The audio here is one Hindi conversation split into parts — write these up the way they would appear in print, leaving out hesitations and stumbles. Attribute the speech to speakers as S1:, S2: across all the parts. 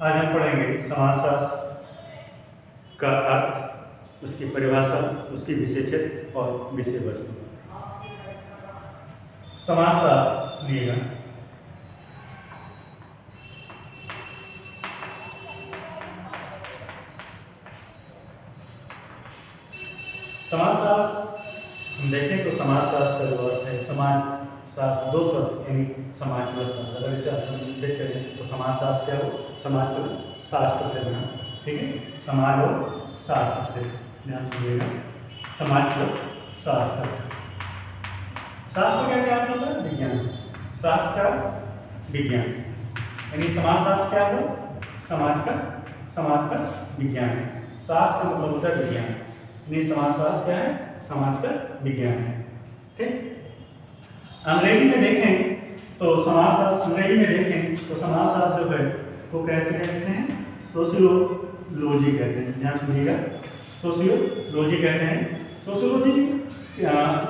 S1: आज हम पढ़ेंगे समासशास्त्र का अर्थ, उसकी परिभाषा, उसकी विषय क्षेत्र और विषय वस्तु। समासशास्त्र सुनिएगा। समासशास्त्र हम देखें तो समासशास्त्र का जो अर्थ है, समाज शास्त्र, दो शब्द यानी समाज प्लस शास्त्र। अगर इसे आप संक्षेप करें तो समाजशास्त्र क्या हो, समाज प्लस शास्त्र से बना। ठीक है, समाज और शास्त्र से, ध्यान सुनिएगा, समाज प्लस शास्त्र। शास्त्र का क्या अर्थ होता है? विज्ञान। शास्त्र का विज्ञान, यानी समाजशास्त्र क्या हो, समाज का विज्ञान है। शास्त्र मतलब होता है विज्ञान, यानी समाजशास्त्र क्या है, समाज का विज्ञान है। ठीक, अंग्रेजी में देखें तो समाजशास्त्र जो है वो कहते हैं सोशियोलॉजी कहते हैं। ध्यान सुनिएगा, सोशियोलॉजी कहते हैं। सोशियोलॉजी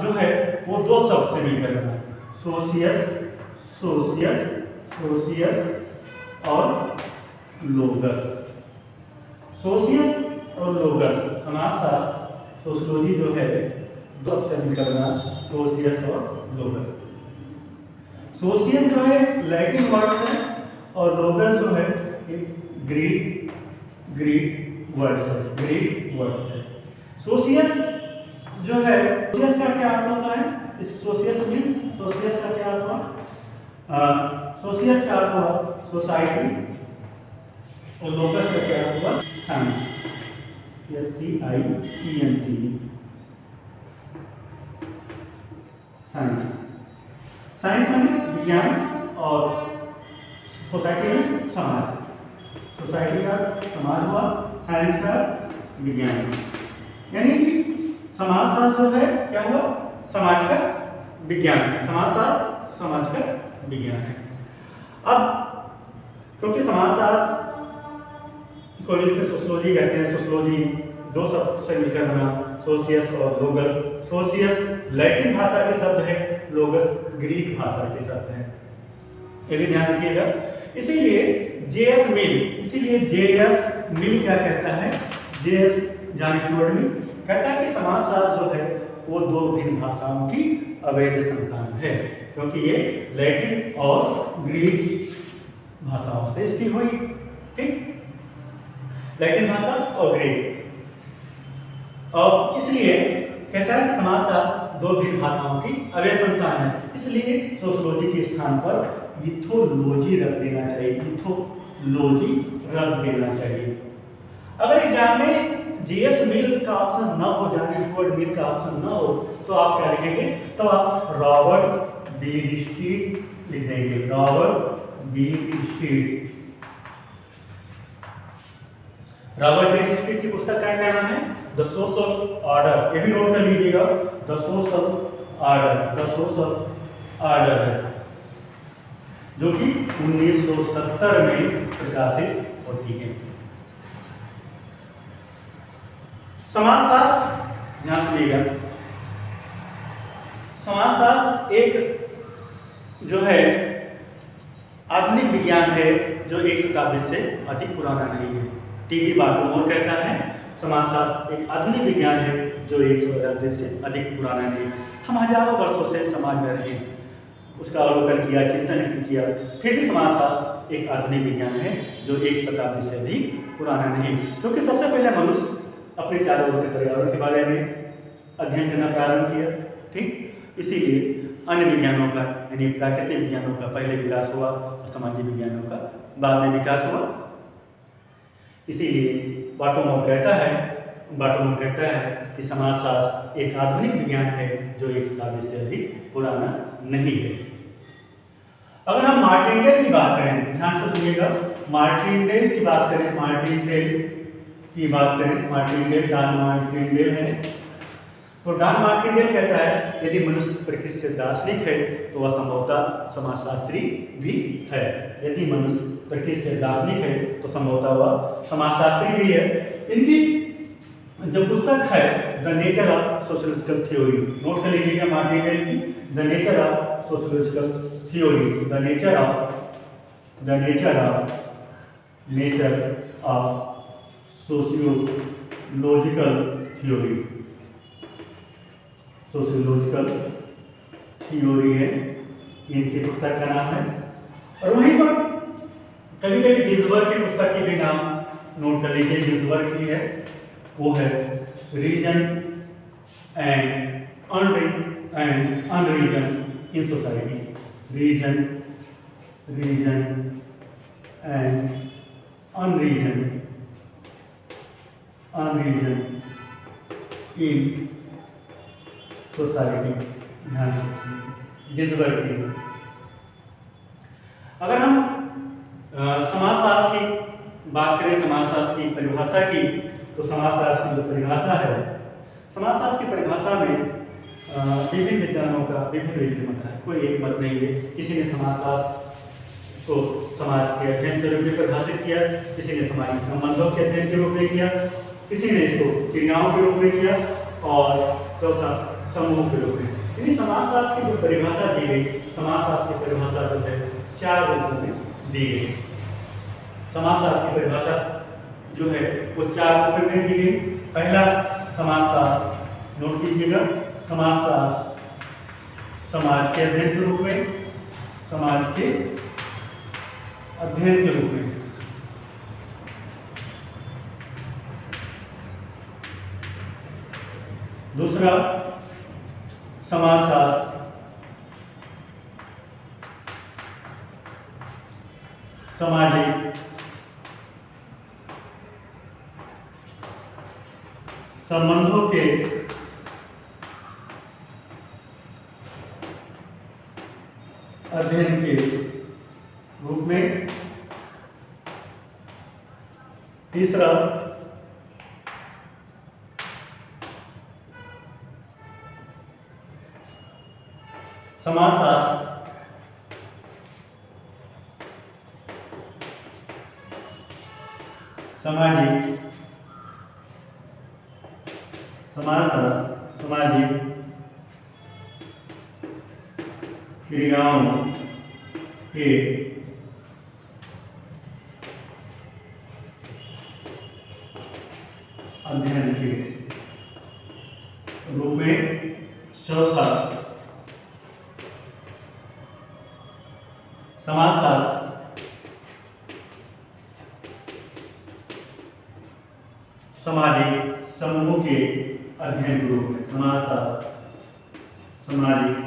S1: जो है वो दो शब्द से मिलकर बना, सोशियस और लोगस। सोशियस और लोगस, समाजशास्त्र सोशियोलॉजी जो है दो शब्द से मिलकर बना, सोशियस और लोगस। सोशियस जो है लैटिन वर्ड है और लोगस जो है ग्रीक वर्ड है। सोशियस जो है, सोशियस का क्या अर्थ होता है? इस सोशियस का क्या अर्थ हुआ? सोशियस का अर्थ हुआ सोसाइटी और लोकस का क्या अर्थ हुआ? Science, SCIENC, science. साइंस माने विज्ञान और सोसाइटी में समाज। सोसाइटी का समाज हुआ, साइंस का विज्ञान। यानी कि समाजशास्त्र जो है क्या हुआ? समाज का विज्ञान है। समाजशास्त्र समाज का विज्ञान है। अब क्योंकि समाजशास्त्र को इंग्लिश में सोशियोलॉजी कहते हैं, सोशियोलॉजी दो शब्द से मिलकर बना, सोशियस और लोगस। सोशियस लैटिन भाषा के शब्द है, लोगस ग्रीक भाषा के शब्द है, ये भी ध्यान रखिएगा। इसीलिए जेएस मिल क्या कहता है? जेएस जॉन स्टुअर्ट मिल कहता है कि समाजशास्त्र जो है वो दो भिन्न भाषाओं की अवैध संतान है, क्योंकि ये लैटिन और ग्रीक भाषाओं से इसकी हुई। ठीक, लैटिन भाषा और ग्रीक, और इसलिए कहता है कि समाजशास्त्र दो भिन्न भाषाओं की अवैध संतान है। इसलिए सोशियोलॉजी के स्थान पर इथोलॉजी रख देना चाहिए। अगर एग्जाम में जीएस मिल का ऑप्शन न हो, जॉन स्टुअर्ट मिल का ऑप्शन न हो, तो आप क्या लिखेंगे? तो आप रॉबर्ट बी स्टीट लिख देंगे। रॉबर्ट बी स्टीट की पुस्तक का क्या नाम है? The social order. ये भी नोट कर लीजिएगा, द सोशल ऑर्डर है, जो कि 1970 में प्रकाशित होती है। समाजशास्त्र, ध्यान सुनिएगा, समाजशास्त्र एक जो है आधुनिक विज्ञान है जो एक शताब्दी से अधिक पुराना नहीं है। टीबी बाल्टीमोर कहता है समाजशास्त्र एक आधुनिक विज्ञान है जो एक शताब्दी से अधिक पुराना नहीं। हम हजारों वर्षों से समाज में रहे, उसका अवलोकन किया, चिंतन किया, फिर भी समाजशास्त्र एक आधुनिक विज्ञान है जो एक शताब्दी से अधिक पुराना नहीं, क्योंकि सबसे पहले मनुष्य अपने चारों ओर के पर्यावरण के बारे में अध्ययन करना प्रारंभ किया। ठीक, इसीलिए अन्य विज्ञानों का यानी प्राकृतिक विज्ञानों का पहले विकास हुआ और सामाजिक विज्ञानों का बाद में विकास हुआ। इसीलिए बाल्टीमोर कहता है कि समाजशास्त्र एक आधुनिक विज्ञान है जो एक शताब्दी से अधिक पुराना नहीं है। अगर हम मार्टिनडेल की बात करें, ध्यान से सुनिएगा, मार्टिनडेल जॉन मार्टिनडेल है, तो जॉन मार्टिनडेल कहता है यदि मनुष्य प्रकृति से दार्शनिक है तो वह संभवतः समाजशास्त्री भी है। यदि मनुष्य प्रकृति से दार्शनिक है तो संभवतः वह समाजशास्त्री भी है। इनकी जो पुस्तक है the nature of sociological theory, note कर लीजिएगा मार्टिनडेल की, the nature of sociological theory, the nature of nature of sociological theory, sociological theory है, इनकी पुस्तक का नाम है। और वहीं पर कभी कभी गिन्सबर्ग की पुस्तक की भी नाम नोट कर लीजिए, गिन्सबर्ग की है, वो है reason and unreason in society, reason and unreason in society, ध्यान रखिए गिन्सबर्ग की। अगर हम समाजशास्त्र की बात करें, समाजशास्त्र की परिभाषा की, तो समाजशास्त्र की जो परिभाषा है, समाजशास्त्र की परिभाषा में विभिन्न विद्वानों का विभिन्न मत है, कोई एक मत नहीं है। किसी ने समाजशास्त्र को समाज के अध्ययन के रूप में परिभाषित किया, किसी ने सामाजिक संबंधों के अध्ययन के रूप में किया, किसी ने इसको क्रियाओं के रूप में किया, और चौथा समूह के रूप में। यानी समाजशास्त्र की जो परिभाषा दी गई, समाजशास्त्र की परिभाषा जो है 4 रूपों में दी गई। समाजशास्त्र की परिभाषा जो है वो 4 रूपों में दी गई। पहला समाजशास्त्र, नोट कीजिएगा, समाजशास्त्र समाज के अध्ययन के रूप में, समाज के अध्ययन के रूप में। दूसरा समाजशास्त्र सामाजिक संबंधों के अध्ययन के रूप में। तीसरा समाजशास्त्र सामाजिक क्रियाओं के अध्ययन के रूप में। चौथा समाजशास्त्र सामाजिक समूहों के अध्ययन के रूप में। समाजशास्त्र सामाजिक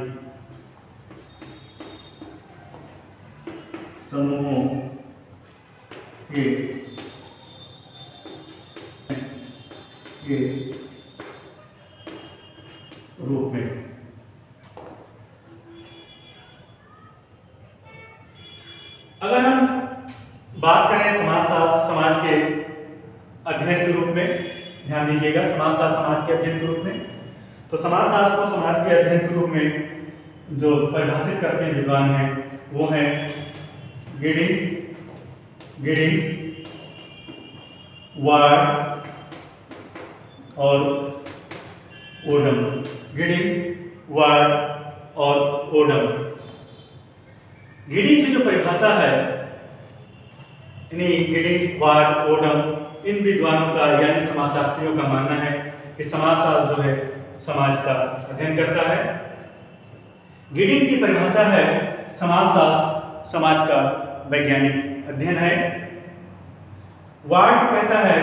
S1: समूहों के रूप में। अगर हम बात करें समाजशास्त्र समाज के अध्ययन के रूप में, ध्यान दीजिएगा, समाजशास्त्र समाज के अध्ययन के रूप में, तो समाजशास्त्र को समाज के अध्ययन के रूप में जो परिभाषित करते हैं विद्वान हैं वो हैं गिडिंग्स, वार्ड और ओडम। गिडिंग्स, वार्ड और ओडम। गिडिंग्स की जो परिभाषा है, गिडिंग्स, वार्ड, ओडम, इन विद्वानों का यानी समाजशास्त्रियों का मानना है कि समाजशास्त्र जो है समाज का अध्ययन करता है। गिडिंग्स की परिभाषा है समाजशास्त्र समाज का वैज्ञानिक अध्ययन है। वार्ड कहता है,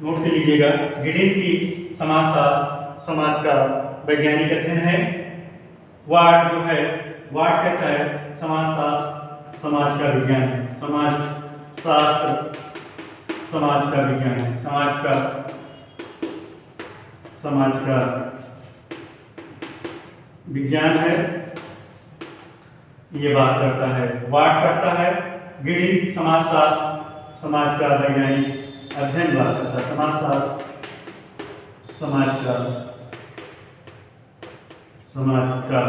S1: नोट कर लीजिएगा, गिडिंग्स की समाजशास्त्र समाज का वैज्ञानिक अध्ययन है। वार्ड जो है, वार्ड कहता है समाजशास्त्र समाज का विज्ञान है। समाजशास्त्र समाज का विज्ञान है, समाज का विज्ञान है, ये बात करता है। वार्ड करता है, गिडिंग समाजशास्त्र समाज का वैज्ञानिक अध्ययन बात करता है। समाजशास्त्र समाज का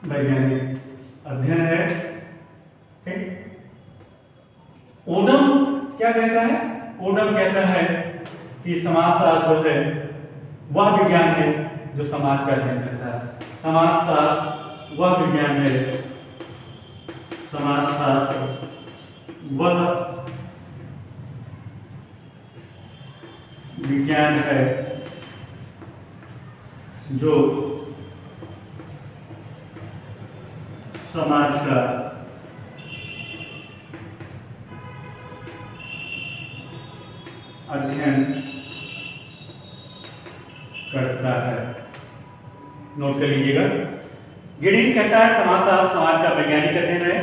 S1: वैज्ञानिक अध्ययन है। ओडम क्या कहता है? ओडम कहता है कि समाजशास्त्र जो है वह विज्ञान है जो समाज का अध्ययन करता है। समाजशास्त्र वह विज्ञान है, समाजशास्त्र वह विज्ञान है जो समाज का अध्ययन करता है। नोट कर लीजिएगा। गिडीज कहता है समाजशास्त्र समाज का वैज्ञानिक अध्ययन है।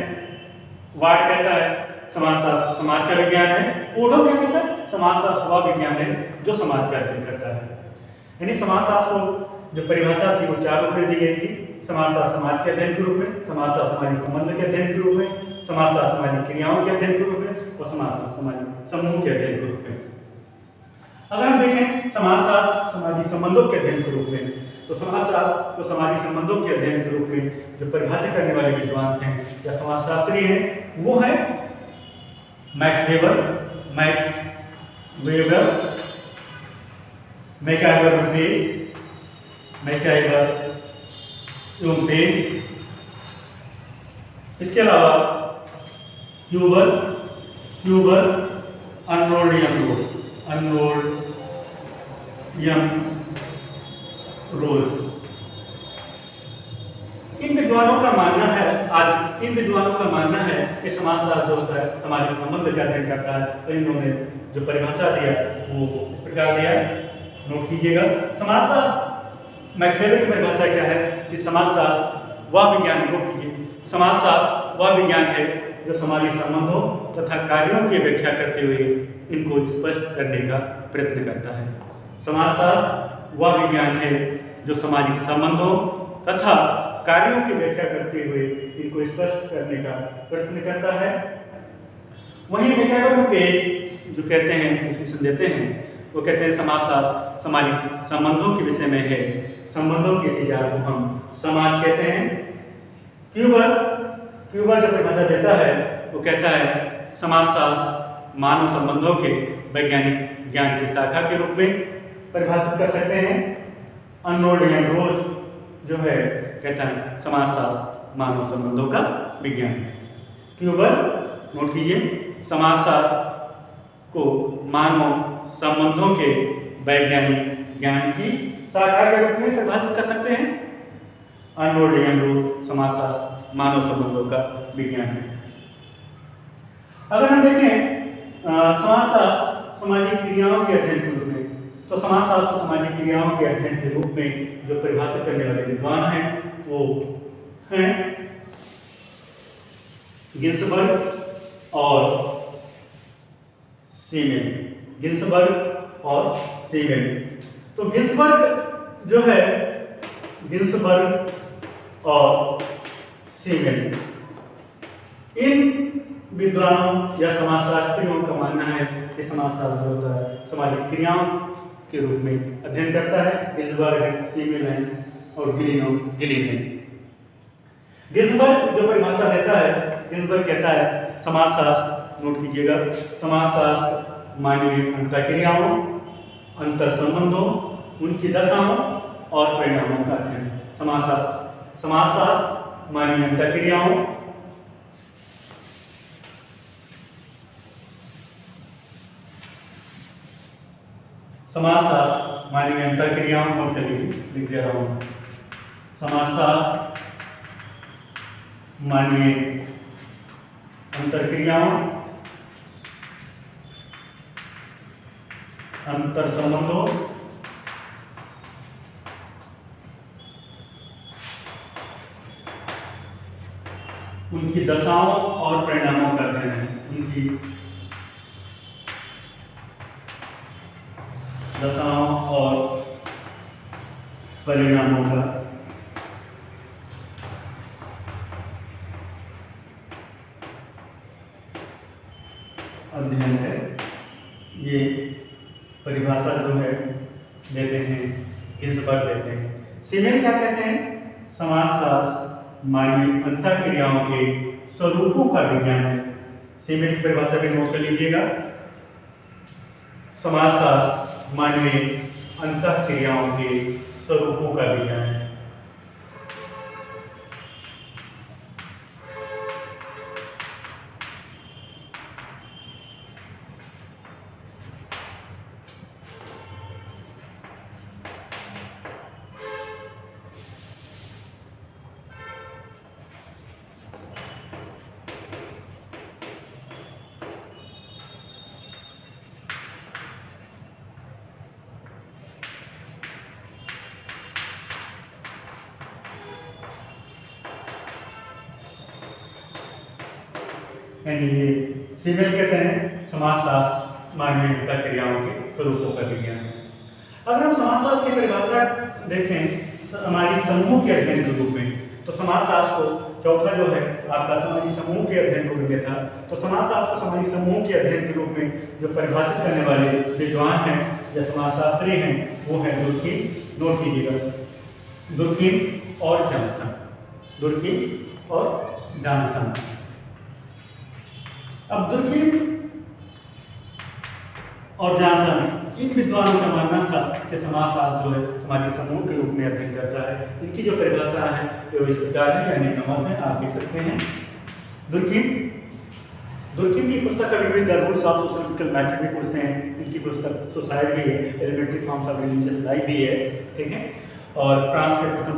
S1: वार्ड कहता है समाजशास्त्र समाज का विज्ञान है। ओडो क्या कहता है? समाजशास्त्र वह विज्ञान है जो समाज का अध्ययन करता है। यानी समाजशास्त्र को जो परिभाषा थी वो 4 रूप में दी गई थी। समाजशास्त्र समाज के अध्ययन के रूप में, समाजशास्त्र सामाजिक संबंध के अध्ययन के रूप में, समाजशास्त्र सामाजिक क्रियाओं के अध्ययन के रूप में और समाजशास्त्र सामाजिक समूह के अध्ययन के रूप में। अगर हम देखें समाजशास्त्र सामाजिक संबंधों के अध्ययन के रूप में, तो समाजशास्त्र को सामाजिक संबंधों के अध्ययन के रूप में जो परिभाषित करने वाले विद्वान हैं या समाजशास्त्री हैं वो है मैक्स वेबर, मैकआइवर यूंग, इसके अलावा क्यूबर अनरोल्ड यंग रोल। इन विद्वानों का मानना है कि समाजशास्त्र जो होता है सामाजिक संबंध का अध्ययन करता है। तो इन्होंने जो परिभाषा दिया वो इस प्रकार दिया, नोट कीजिएगा। समाजशास्त्र मैक्स वेबर की परिभाषा क्या है कि समाजशास्त्र वह विज्ञान, नोट कीजिए, समाजशास्त्र वह विज्ञान है जो सामाजिक संबंधों तथा कार्यों की व्याख्या करते हुए इनको स्पष्ट करने का प्रयत्न करता है। समाजशास्त्र वह विज्ञान है जो सामाजिक संबंधों तथा कार्यों की व्याख्या करते हुए इनको स्पष्ट करने का प्रयत्न करता है। वहीं मैकआइवर पेज जो कहते हैं, डिफिनेशन देते हैं, वो कहते हैं समाजशास्त्र सामाजिक संबंधों के विषय में है। संबंधों के इस इजात को हम समाज कहते हैं। क्यूबर जो परिभाषा देता है वो कहता है समाजशास्त्र मानव संबंधों के वैज्ञानिक ज्ञान की शाखा के रूप में परिभाषित कर सकते हैं। अनरोल्ड यंग रोल जो है कहता है समाजशास्त्र मानव संबंधों का विज्ञान है। क्यूबर, नोट कीजिए, समाजशास्त्र को मानव संबंधों के वैज्ञानिक ज्ञान की शाखा के रूप में परिभाषित कर सकते हैं। अनरोल्ड यंग रोल समाजशास्त्र मानव संबंधों का विज्ञान है। अगर हम देखें समाजशास्त्र सामाजिक क्रियाओं के अध्ययन के रूप में, तो समाजशास्त्र सामाजिक क्रियाओं के अध्ययन के रूप में जो परिभाषित करने वाले विद्वान हैं वो हैं गिन्सबर्ग और सीमेन। तो गिन्सबर्ग और सीमेन, इन विद्वानों या समाजशास्त्रियों का मानना है कि समाजशास्त्र जो होता है सामाजिक क्रियाओं के रूप में अध्ययन करता है। गिन्सबर्ग है, सीमेन है और गिलिन है। गिन्सबर्ग जो परिभाषा देता है, गिन्सबर्ग कहता है समाजशास्त्र, नोट कीजिएगा, समाजशास्त्र मानवीय अंतःक्रियाओं, अंतर संबंधों, उनकी दशाओं और परिणामों का अध्ययन है। समाजशास्त्र मानवीय अंतःक्रियाओं, नोट कर लीजिए, लिख दे रहा हूं। समाजशास्त्र मानवीय अंतःक्रियाओं, अंतर संबंधों, उनकी दशाओं और परिणामों का अध्ययन है। उनकी दशाओं और परिणामों का अध्ययन है। ये परिभाषा जो है देते हैं गिन्सबर्ग देते हैं। सीमेन क्या कहते हैं? समाजशास्त्र मानवीय अंतःक्रियाओं के स्वरूपों का विज्ञान है। सीमेन की परिभाषा भी नोट कर लीजिएगा। समाजशास्त्र मानवीय अंतःक्रियाओं के स्वरूपों का विज्ञान है। यानी ये सीमेल कहते हैं समाजशास्त्र मानवीयता क्रियाओं के स्वरूपों का विज्ञान है। अगर हम समाजशास्त्र की परिभाषा देखें हमारी समूह के अध्ययन के रूप में, तो समाजशास्त्र को चौथा जो है आपका समाजी समूह के अध्ययन को मिले था, तो समाजशास्त्र को समाजी समूह के अध्ययन के रूप में जो परिभाषित करने वाले विद्वान हैं या समाजशास्त्री हैं वो है दुर्कीम। नोट कीजिएगा, दुर्कीम और जॉनसन, दुर्कीम और जॉनसन। अब दुर्कीम और जॉनसन इन विद्वानों का मानना था कि समाजशास्त्र जो है समाजी समूह के रूप में अध्ययन करता है। इनकी जो परिभाषा है वो इस प्रकार है, यानी नमक है, आप देख सकते हैं। दुर्कीम की पुस्तक का विविध रूल्स ऑफ सोशियोलॉजिकल मैथड भी पूछते हैं। इनकी पुस्तक सोसाइटी भी है, elementary forms of religious life भी है, ठीक है। और फ्रांस के प्रथम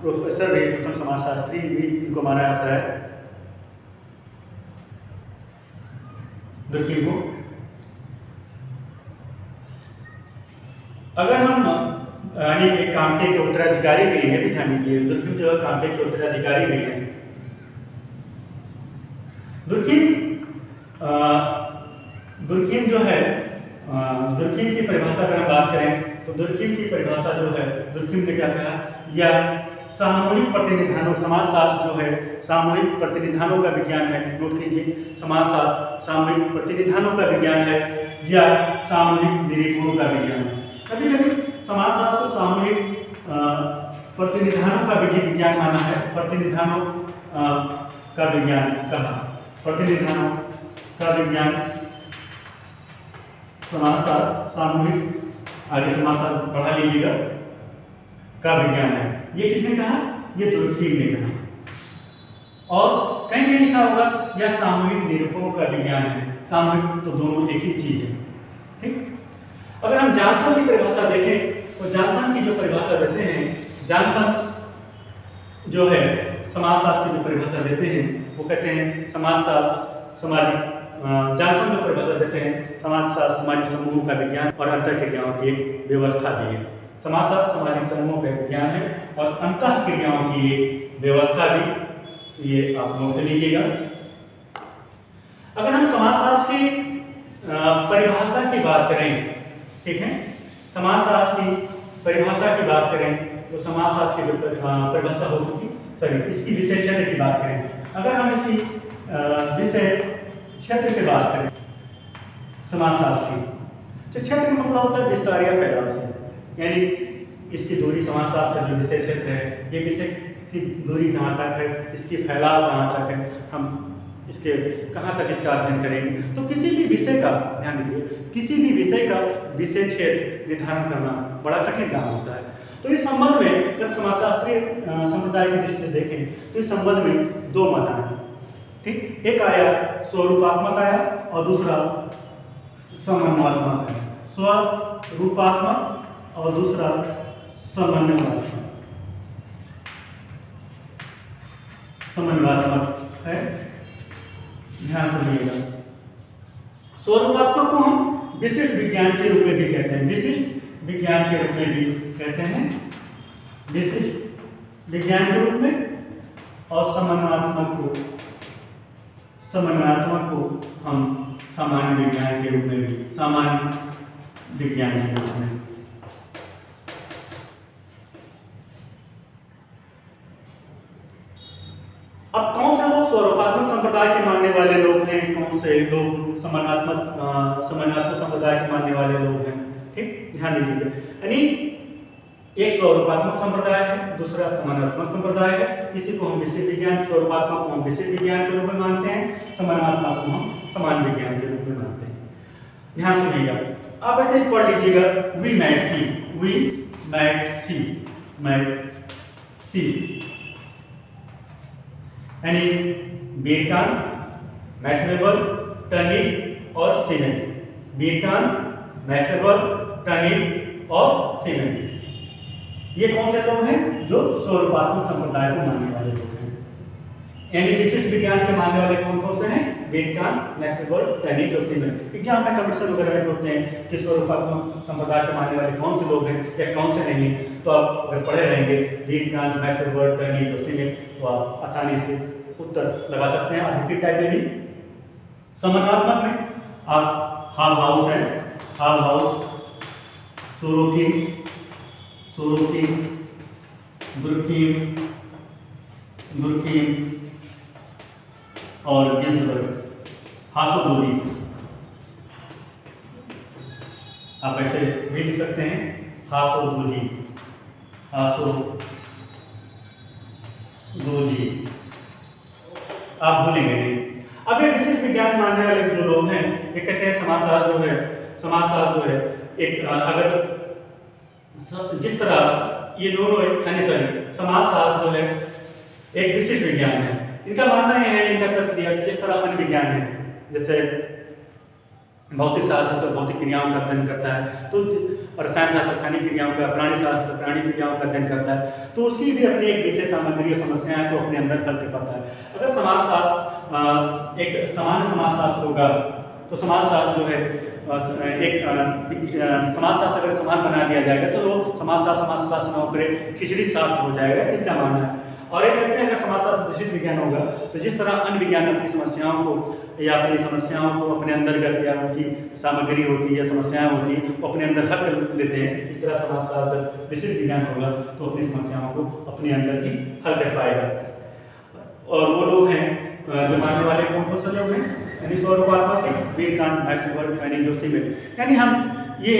S1: प्रोफेसर भी, प्रथम समाजशास्त्री भी इनको माना जाता है, दुर्कीम को। अगर हम यानी एक कांटे के उत्तराधिकारी भी है, भी ध्यान दीजिए, दुर्कीम जो है कांटे के उत्तराधिकारी भी हैं। दुर्कीम जो है दुर्कीम की परिभाषा अगर हम बात करें तो दुर्कीम की परिभाषा जो है, दुर्कीम ने क्या कहा, या सामूहिक प्रतिनिधानों, समाजशास्त्र जो है सामूहिक प्रतिनिधानों का विज्ञान है। नोट कीजिए, समाजशास्त्र सामूहिक प्रतिनिधानों का विज्ञान है या सामूहिक निरूपणों का विज्ञान है। कभी कभी समाजशास्त्र को सामूहिक प्रतिनिधानों का विज्ञान माना है, प्रतिनिधानों का विज्ञान कहा, प्रतिनिधानों का विज्ञान समाजशास्त्र सामूहिक, आगे समाजशास्त्र बढ़ा लीजिएगा, का विज्ञान है। ये किसने कहा, ये दुर्कीम ने कहा। और कहीं कहीं लिखा होगा यह सामूहिक निरूपणों का विज्ञान है। सामूहिक तो दोनों एक ही चीज है, ठीक। अगर हम जॉनसन की परिभाषा देखें तो जॉनसन की जो परिभाषा देते हैं, जॉनसन जो है समाजशास्त्र की जो परिभाषा देते हैं वो कहते हैं समाजशास्त्र समाज जॉनसन जो परिभाषा देते हैं समाजशास्त्र समाजिक समूह का विज्ञान और अंतःक्रियाओं की एक व्यवस्था भी है। समाजशास्त्र सामाजिक समूहों का विज्ञान है और अंतःक्रियाओं की एक व्यवस्था भी, ये आप नोट कर लीजिएगा। अगर हम समाजशास्त्र की परिभाषा की बात करें, ठीक है, समाजशास्त्र की परिभाषा की बात करें तो समाजशास्त्र की जो परिभाषा हो चुकी, सॉरी इसकी विषय क्षेत्र की बात करें, अगर हम इसकी विषय क्षेत्र की बात करें समाजशास्त्र की, तो क्षेत्र का मतलब होता है विस्तार या फैलाव से, यानी इसकी दूरी, समाजशास्त्र का जो विषय क्षेत्र है ये विषय की दूरी कहाँ तक है, इसकी फैलाव कहाँ तक है, हम इसके कहाँ तक इसका अध्ययन करेंगे। तो किसी भी विषय का, ध्यान दीजिए, किसी भी विषय का विषय क्षेत्र निर्धारण करना बड़ा कठिन काम होता है। तो इस संबंध में अगर समाजशास्त्रीय संप्रदाय की दृष्टि से देखें तो इस संबंध में दो मत आए, ठीक। एक आया स्वरूपात्मक आया और दूसरा समन्वयात्मक है। स्वरूपात्मक और दूसरा समन्वयात्मक, समन्वयात्मक है, ध्यान सुनिएगा। स्वरूपात्मक को हम विशिष्ट विज्ञान के रूप में भी कहते हैं, विशिष्ट विज्ञान के रूप में भी कहते हैं, विशिष्ट विज्ञान के रूप में, और समन्वयात्मक को हम सामान्य विज्ञान के रूप में भी, सामान्य विज्ञान के रूप में। अब कौन से लोग स्वरूपात्मक संप्रदाय के मानने वाले लोग हैं, कौन से लोग समन्वयात्मक संप्रदाय के मानने वाले लोग हैं, ठीक, ध्यान दीजिए। यानी एक स्वरूपात्मक संप्रदाय है, दूसरा समन्वयात्मक संप्रदाय है। इसी को हम विशिष्ट विज्ञान, स्वरूपात्मक को हम विशिष्ट विज्ञान के रूप में मानते हैं, समन्वयात्मक को हम समान विज्ञान के रूप में मानते हैं। ध्यान सुनिएगा, आप ऐसे ही पढ़ लीजिएगा, वी मैट सी यानी बीरकान, मैक्सवेबल, टर्निप और सीमेंट। बीरकान, मैक्सवेबल, टर्निप और सीमेंट, ये कौन से लोग हैं? जो स्वरूपात्मक संप्रदाय को मानने वाले लोग हैं। यानी विशिष्ट विज्ञान के मानने वाले कौन कौन से हैं? बीरकान, मैक्सवेबल, टर्निप और सीमेंट। एग्जाम में कंपटीशन वगैरह में पूछते हैं कि स्वरूपात्मक संप्रदाय के मानने वाले कौन से लोग हैं या कौन से नहीं हैं, तो आप अगर पढ़े रहेंगे बीरकान, मैक्सवेबल, टर्निप और सीमेंट, तो आप आसानी से उत्तर लगा सकते हैं। आदित्य टाइप यानी समानात्मक में आप हाल हाउस है, हाल हाउस, सोरोकिन, दुर्खीम और गिन्सबर्ग, हासोदोरी, आप ऐसे भी लिख सकते हैं हासोदोरी, आप भूलेंगे नहीं। अब ये विशिष्ट विज्ञान मानने वाले जो लोग हैं, ये कहते हैं समाजशास्त्र जो है एक अगर जिस तरह ये दोनों समाजशास्त्र जो है एक विशिष्ट विज्ञान है। इनका मानना यह है, इनका तर्क दिया कि जिस तरह अन्य विज्ञान है, जैसे भौतिक शास्त्र तो भौतिक क्रियाओं का अध्ययन करता है, तो रसायन शास्त्र रासायनिक क्रियाओं का, प्राणी शास्त्र प्राणी क्रियाओं का अध्ययन करता है, तो उसकी भी अपनी एक विशेष सामग्री और समस्याएं तो अपने अंदर हल कर पाता है। अगर समाजशास्त्र एक सामान्य समाजशास्त्र होगा, तो समाजशास्त्र जो है समाजशास्त्र अगर समान बना दिया जाएगा तो वो समाजशास्त्र नौकरी खिचड़ी शास्त्र हो जाएगा, इनका मानना है। और ये कहते हैं अगर समाजशास्त्र विशिष्ट विज्ञान होगा, तो जिस तरह अन्य विज्ञान अपनी समस्याओं को अपने अंतर्गत या उनकी सामग्री होती है या समस्याएं होती है वो अपने अंदर हल कर लेते हैं, इस तरह समाजशास्त्र विशिष्ट विज्ञान होगा तो अपनी समस्याओं को अपने अंदर ही हल कर पाएगा। और वो लोग हैं जो मानने वाले कौन से लोग हैं? यानी स्वरूपात्मक, बीरकान, मैक्सवेबल, टर्निप, सीमेंट। यानी हम ये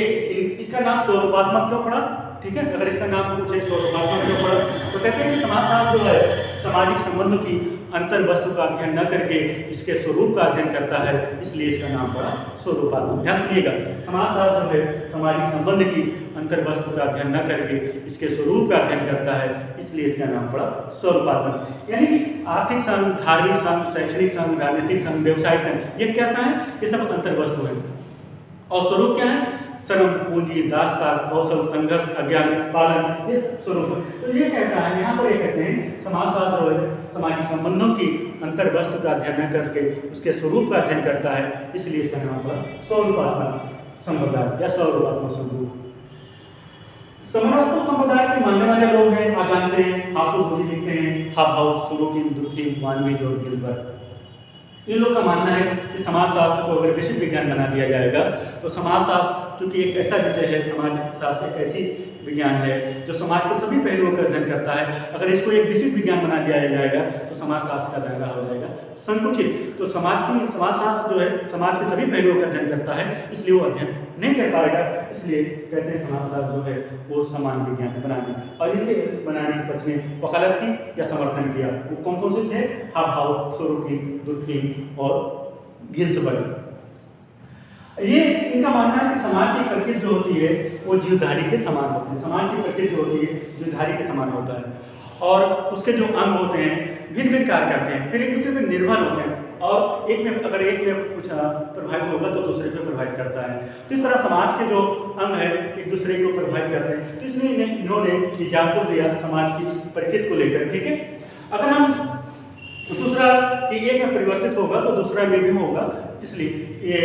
S1: इसका नाम स्वरूपात्मक क्यों पड़ा? ठीक है, अगर इसका नाम पूछे स्वरूपात्मक क्यों पड़ा, तो कहते हैं कि समाजशास्त्र जो है सामाजिक संबंधों की अंतर वस्तु का अध्ययन न करके इसके स्वरूप का अध्ययन करता है, इसलिए इसका नाम पड़ा स्वरूपात्मक। ध्यान सुनिएगा, समाजशास्त्र जो है सामाजिक संबंध की अंतर वस्तु का अध्ययन न करके इसके स्वरूप का अध्ययन करता है, इसलिए इसका नाम पड़ा स्वरूपात्मक। यानी कि आर्थिक संघ, धार्मिक संघ, शैक्षणिक संघ, राजनीतिक संघ, व्यवसायिक संघ, ये कैसा है? ये सब अंतर वस्तु है। और स्वरूप क्या है? श्रम, पूंजी, दासता, कौशल, संघर्ष, अज्ञान, पालन, ये स्वरूप है। तो ये कहता है, यहाँ पर ये कहते हैं समाजशास्त्र सामाजिक संबंधों की अंतर वस्तु का अध्ययन न करके उसके स्वरूप का अध्ययन करता है, इसलिए इसका नाम पड़ा स्वरूपात्मक संप्रदाय या स्वरूपात्मक स्वरूप। समानात्मक संप्रदाय के मानने वाले लोग हैं, आप जानते हैं, हासोदोरी लिखते हैं, हाबहाउस, सोरोकिन, दुर्खीम, वानविज और गिन्सबर्ग। इन लोग का मानना है कि समाजशास्त्र को अगर विशिष्ट विज्ञान बना दिया जाएगा तो समाजशास्त्र चूँकि एक ऐसा विषय है, समाजशास्त्र एक ऐसी विज्ञान है जो समाज के सभी पहलुओं का अध्ययन करता है, अगर इसको एक विशिष्ट विज्ञान बना दिया जाएगा तो समाजशास्त्र का दायरा हो जाएगा संकुचित। तो समाजशास्त्र जो है समाज के सभी पहलुओं का अध्ययन करता है, इसलिए वो अध्ययन नहीं कर पाएगा। इसलिए कहते हैं समाजशास्त्र जो है वो समान विज्ञान बनाने, और इनके बनाने के पक्ष में वकालत की या समर्थन किया। वो कौन कौन से थे? हाबहाउस, सोरोकिन, दुर्खीम और गिन्सबर्ग। ये इनका मानना है कि समाज की प्रकृति जो होती है वो जीवधारी के समान होती है। समाज की प्रकृति जो होती है जीवधारी के समान होता है, और उसके जो अंग होते हैं भिन्न भिन्न कार्य करते हैं, फिर एक दूसरे पर निर्भर होते हैं, और एक में कुछ प्रभावित होगा तो दूसरे को प्रभावित करता है। तो इस तरह समाज के जो अंग है एक दूसरे को प्रभावित करते हैं। तो इसलिए इन्होंने एग्जाम्पल दिया समाज की प्रकृति को लेकर। ठीक है, अगर हम दूसरा कि एक में परिवर्तित होगा तो दूसरा में भी होगा, इसलिए ये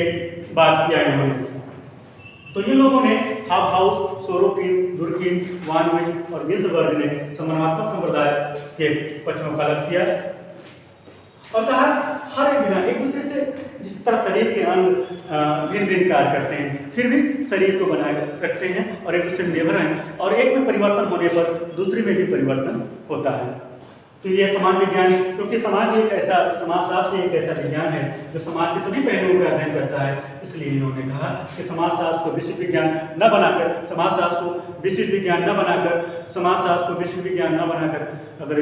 S1: बात किया इन्होंने। तो इन लोगों ने हाबहाउस, सोरोकिन, दुर्खीम, वानविज और गिन्सबर्ग ने समानात्मक संप्रदाय के पक्ष में वकालत किया और कहा हर एक बिना एक दूसरे से, जिस तरह शरीर के अंग भिन्न भिन्न कार्य करते हैं फिर भी शरीर को बनाए रखते हैं और एक दूसरे में निर्भर हैं, और एक में परिवर्तन होने पर दूसरे में भी परिवर्तन होता है। तो ये समान विज्ञान, क्योंकि समाजशास्त्र एक ऐसा विज्ञान है जो समाज के सभी पहलुओं का अध्ययन करता है, इसलिए इन्होंने कहा कि समाजशास्त्र को विशिष्ट विज्ञान न बनाकर अगर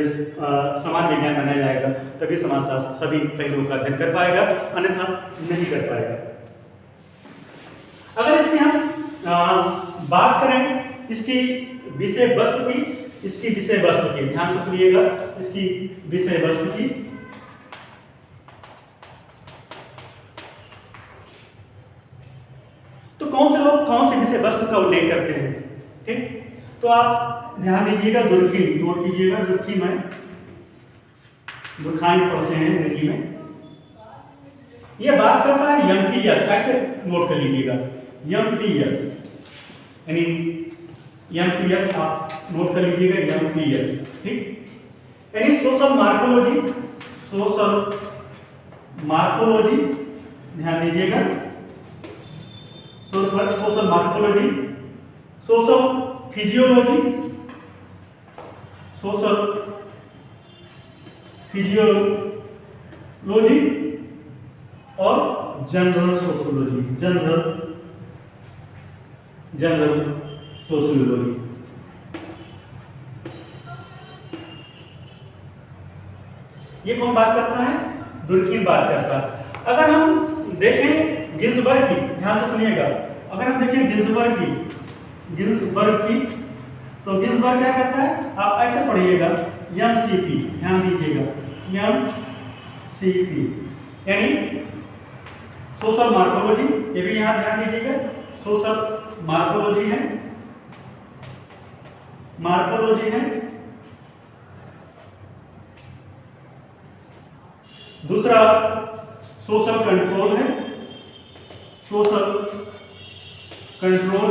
S1: समान विज्ञान बनाया जाएगा तभी समाजशास्त्र सभी पहलुओं का अध्ययन कर पाएगा, अन्यथा नहीं कर पाएगा। अगर इसकी हम बात करें इसकी विषय वस्तु की, इसकी विषय वस्तु की, ध्यान से सुनिएगा, इसकी विषय वस्तु की तो कौन से लोग कौन से विषय वस्तु का उल्लेख करते हैं, ठीक। तो आप ध्यान दीजिएगा, दुर्खी नोट कीजिएगा, दुर्खी में दुर्खांत पढ़ते हैं अंग्रेजी में। ये बात करता है यमटीएस, ऐसे नोट कर लीजिएगा, यमटीएस यानी यमटीएस आप नोट कर लीजिएगा, यमटीएस, ठीक। यानी सोशल मार्कोलॉजी, सोशल मार्कोलॉजी, ध्यान दीजिएगा, social morphology, social physiology, social physiology और जनरल सोशियोलॉजी, जनरल सोशियोलॉजी। ये कौन बात करता है, दुर्खीम बात करता है। अगर हम देखें गिन्सबर्ग की, ध्यान से सुनिएगा, अगर हम देखें गिन्सबर्ग की तो गिन्सबर्ग क्या करता है, आप ऐसे पढ़िएगा, एमसीपी, ध्यान दीजिएगा, एमसीपी यानी सोशल मार्कोलॉजी, ये भी यहां ध्यान दीजिएगा, सोशल मार्कोलॉजी है, दूसरा सोशल कंट्रोल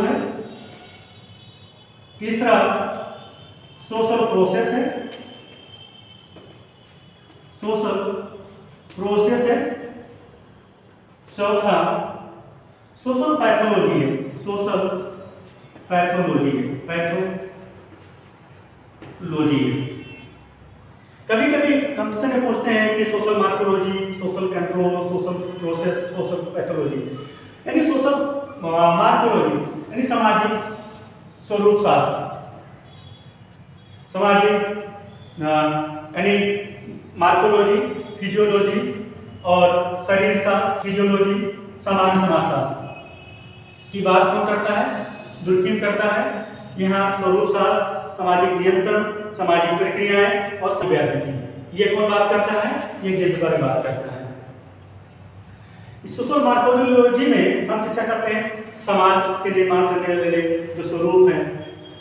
S1: है, तीसरा सोशल प्रोसेस है, चौथा सोशल पैथोलॉजी है, कभी कभी कंपटीशन में पूछते हैं कि social morphology, social control, social process, social pathology. यानी सोशल मार्कोलॉजी यानी सामाजिक स्वरूप शास्त्र, सामाजिक यानी मार्कोलॉजी, फिजियोलॉजी और शरीर शास्त्र, फिजियोलॉजी, सामान्य समाजशास्त्र की बात कौन करता है, दुर्खीम करता है। यहाँ स्वरूप शास्त्र, सामाजिक नियंत्रण, सामाजिक प्रक्रियाएं और सभ्यता, ये कौन बात करता है, ये गिन्सबर्ग बात करता है। इस सोशल मार्कोलॉजी में हम क्या करते हैं, समाज के निर्माण करने वाले जो स्वरूप हैं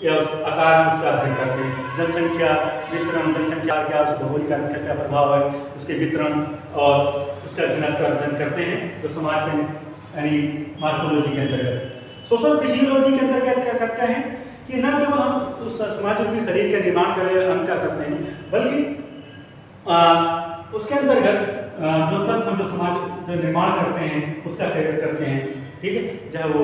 S1: या आकार हम उसका अध्ययन करते हैं, जनसंख्या वितरण, जनसंख्या क्या, उसके भौगोलिक का क्या प्रभाव है, उसके वितरण और उसका अध्ययन करते हैं, जो समाज में यानी मार्कोलॉजी के अंतर्गत। सोशल फिजियोलॉजी के अंतर्गत क्या करते हैं कि न केवल हम उस समाज रूपी शरीर का निर्माण करें, हम क्या करते हैं, बल्कि उसके अंतर्गत जो तत्व जो समाज जो निर्माण करते हैं उसका कार्य करते हैं, ठीक है। चाहे वो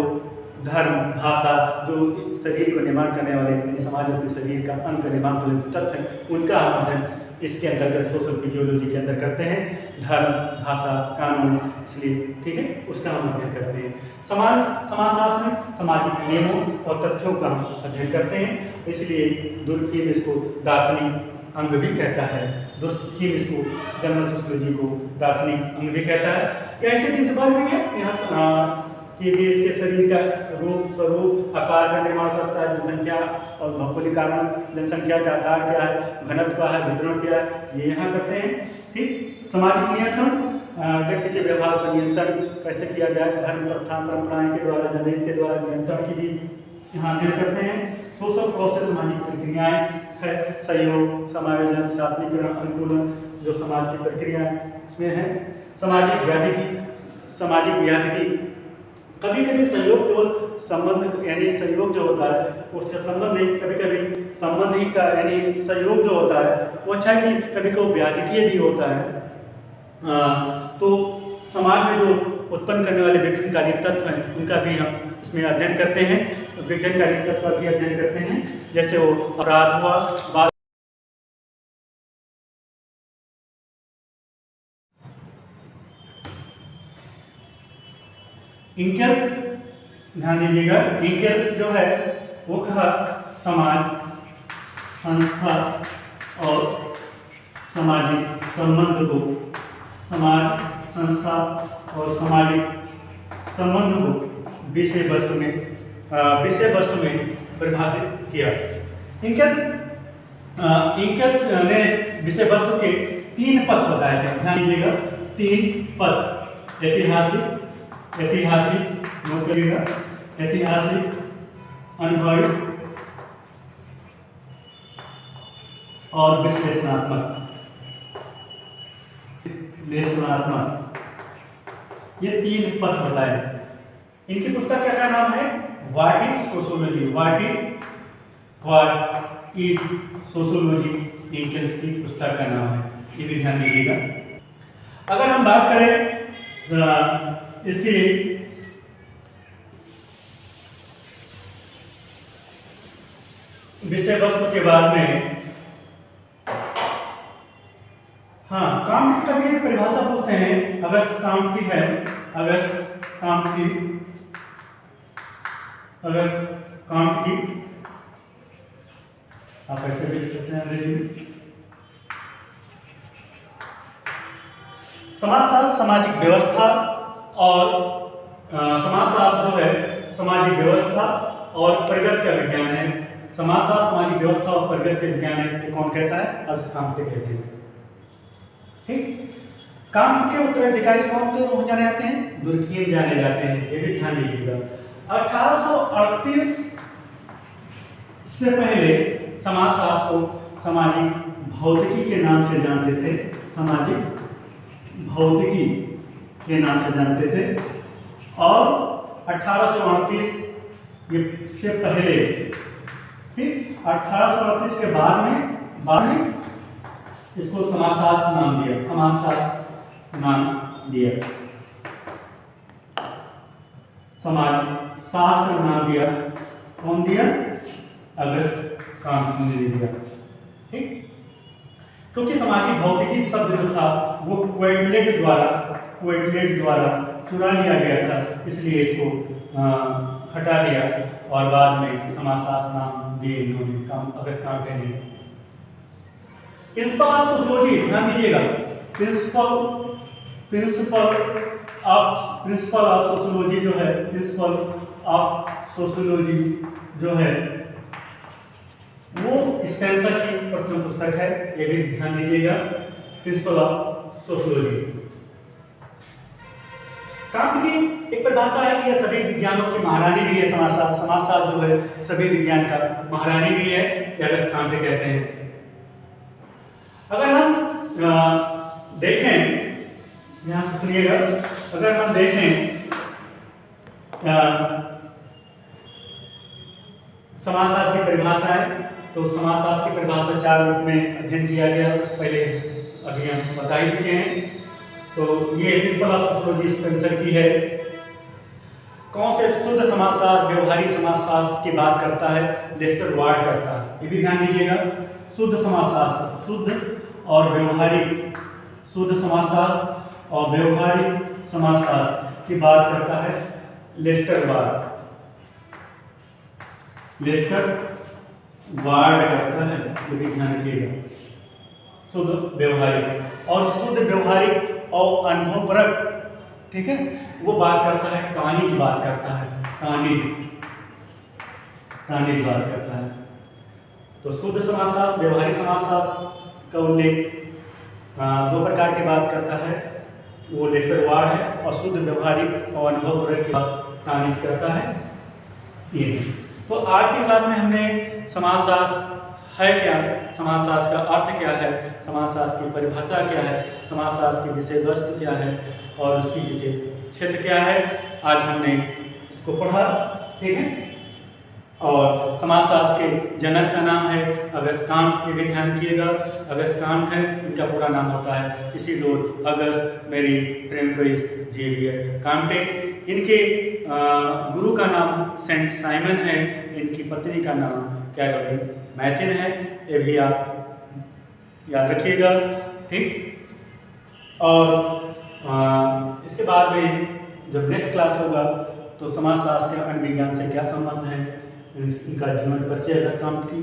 S1: धर्म, भाषा, जो शरीर को निर्माण करने वाले समाज रूपी शरीर का अंग का निर्माण करने वाले तत्व हैं, उनका हम अध्ययन इसके अंतर्गत सोशल फिजियोलॉजी के अंदर करते हैं। धर्म, भाषा, कानून, इसलिए ठीक है, उसका हम अध्ययन करते हैं। समाजशास्त्र में सामाजिक नियमों और तथ्यों का हम अध्ययन करते हैं, इसलिए दुर्खीम इसको दार्शनिक अंग भी कहता है, दुर्खीम इसको जनरल सोशियोलॉजी को दार्शनिक अंग भी कहता है। ऐसे गिन्सबर्ग भी है यहाँ कि इसके शरीर का रूप, स्वरूप, आकार का निर्माण करता है, जनसंख्या और भौगोलिक कारण, जनसंख्या का आकार क्या है, घनत्व क्या है, वितरण क्या है, ये यहाँ करते हैं, ठीक। सामाजिक नियंत्रण, व्यक्ति के व्यवहार का नियंत्रण कैसे किया जाए, धर्म, प्रथा, परंपराएं के द्वारा, जनरीत के द्वारा नियंत्रण की भी यहाँ अध्ययन करते हैं। सोशल प्रोसेस, सामाजिक प्रक्रियाएं है, सहयोग, समायोजन, सात्विकरण, अनुकूलन, जो समाज की प्रक्रिया इसमें है। सामाजिक व्याधिकी, कभी कभी सहयोग केवल संबंध यानी सहयोग जो होता है उससे संबंध नहीं, कभी कभी संबंध ही का यानी सहयोग जो होता है वो अच्छा है कि कभी कभी व्याधिकीय भी होता है। तो समाज में जो उत्पन्न करने वाले विघटनकारी तत्व हैं उनका भी हम इसमें अध्ययन करते हैं, विघटनकारी तत्व का भी अध्ययन करते हैं, जैसे वो अपराध हुआ, इंकेल्स, ध्यान दीजिएगा, इंकेल्स जो है वो कहा समाज, संस्था और सामाजिक संबंध को, समाज, संस्था और सामाजिक संबंध को विषय वस्तु में परिभाषित किया। इंकस ने विषय वस्तु के 3 पथ बताए थे, ध्यान दीजिएगा 3 पथ, ऐतिहासिक, नोट करिएगा, ऐतिहासिक, अनुभवी और विश्लेषणात्मक। ये 3 पथ बताए। इनकी पुस्तक का नाम है व्हाट इज सोशियोलॉजी, इंकस की पुस्तक का नाम है, ये भी ध्यान दीजिएगा। अगर हम बात करें इसकी विषय वस्तु के बाद में, हाँ कांट की कभी परिभाषा पूछते हैं, अगर कांट की है, अगर कांट की आप ऐसे भी लिख सकते हैं अंग्रेजी में। समाजशास्त्र सामाजिक व्यवस्था और समाजशास्त्र जो है सामाजिक व्यवस्था और प्रगति का विज्ञान है। समाजशास्त्र सामाजिक व्यवस्था और प्रगति का विज्ञान है, ये कौन कहता है? अगस्त काम्टे कहते हैं। ठीक, काम्ट के उत्तराधिकारी कौन जाने जाते हैं? दुर्खिएम जाने जाते हैं, ये भी ध्यान दीजिएगा। 1838 से पहले समाजशास्त्र को सामाजिक भौतिकी के नाम से जानते थे, सामाजिक भौतिकी के नाम से जानते थे, और 1838 से पहले, ठीक, 1838 के बाद में इसको समाजशास्त्र नाम दिया, समाजशास्त्र नाम दिया, कौन दिया? अगस्त काम्ट ने दिया। ठीक, क्योंकि सामाजिक भौतिकी शब्द जो था वो क्वेटलेट द्वारा चुरा लिया गया था, इसलिए इसको हटा दिया और बाद में समाजशास्त्र नाम दिए इन्होंने, अगस्त काम्टे ने। प्रिंसिपल ऑफ सोशियोलॉजी, ध्यान दीजिएगा, प्रिंसिपल ऑफ सोशियोलॉजी जो है, प्रिंसिपल ऑफ सोशियोलॉजी जो है वो स्पेंसर की प्रथम पुस्तक है, ये भी ध्यान दीजिएगा, प्रिंसिपल ऑफ सोशियोलॉजी। काम्ट की एक परिभाषा है कि यह सभी विज्ञानों की महारानी भी है, समाजशास्त्र जो है सभी विज्ञान का महारानी भी है, ये अगस्त काम्टे कहते हैं। अगर हम देखें, यहाँ से सुनिएगा, अगर हम देखें समाजशास्त्र की परिभाषा है, तो समाजशास्त्र की परिभाषा 4 रूप में अध्ययन किया गया, उससे पहले अभी हम बता ही चुके हैं। तो ये प्रिंसिपल ऑफ सोशियोलॉजी स्पेंसर की है। कौन से शुद्ध समाजशास्त्र, व्यवहारिक समाजशास्त्र की बात करता है? लेस्टर वार्ड करता है, ये भी ध्यान दीजिएगा। शुद्ध समाजशास्त्र, शुद्ध और व्यवहारिक समाजशास्त्र की बात करता है लेस्टर वार्ड करता है, ये भी ध्यान रखिएगा। शुद्ध व्यवहारिक और अनुभवपरक, ठीक है, वो बात करता है, कानीज बात करता है। तो शुद्ध समाजशास्त्र, व्यवहारिक समाजशास्त्र का उल्लेख 2 प्रकार की बात करता है, वो लेस्टर वार्ड है, और शुद्ध व्यवहारिक और अनुभवपरक की बात कानीज करता है, ये। तो आज की क्लास में हमने समाजशास्त्र है क्या, समाजशास्त्र का अर्थ क्या है, समाजशास्त्र की परिभाषा क्या है, समाजशास्त्र की विषय वस्तु क्या है और उसकी विषय क्षेत्र क्या है, आज हमने इसको पढ़ा। ठीक है, और समाजशास्त्र के जनक का नाम है अगस्त काम्ट, ये भी ध्यान रखिएगा, अगस्त काम्ट है, इनका पूरा नाम होता है इसीलिए अगस्त मैरी फ्रैंकोइस जेवियर काम्टे। इनके गुरु का नाम सेंट साइमन है, इनकी पत्नी का नाम कैरोलिन मैसिन है, ये भी आप याद रखिएगा। ठीक, और इसके बाद में जब नेक्स्ट क्लास होगा तो समाजशास्त्र के अन्य विज्ञान से क्या संबंध है, इनका जीवन परिचय अगस्त काम्ट की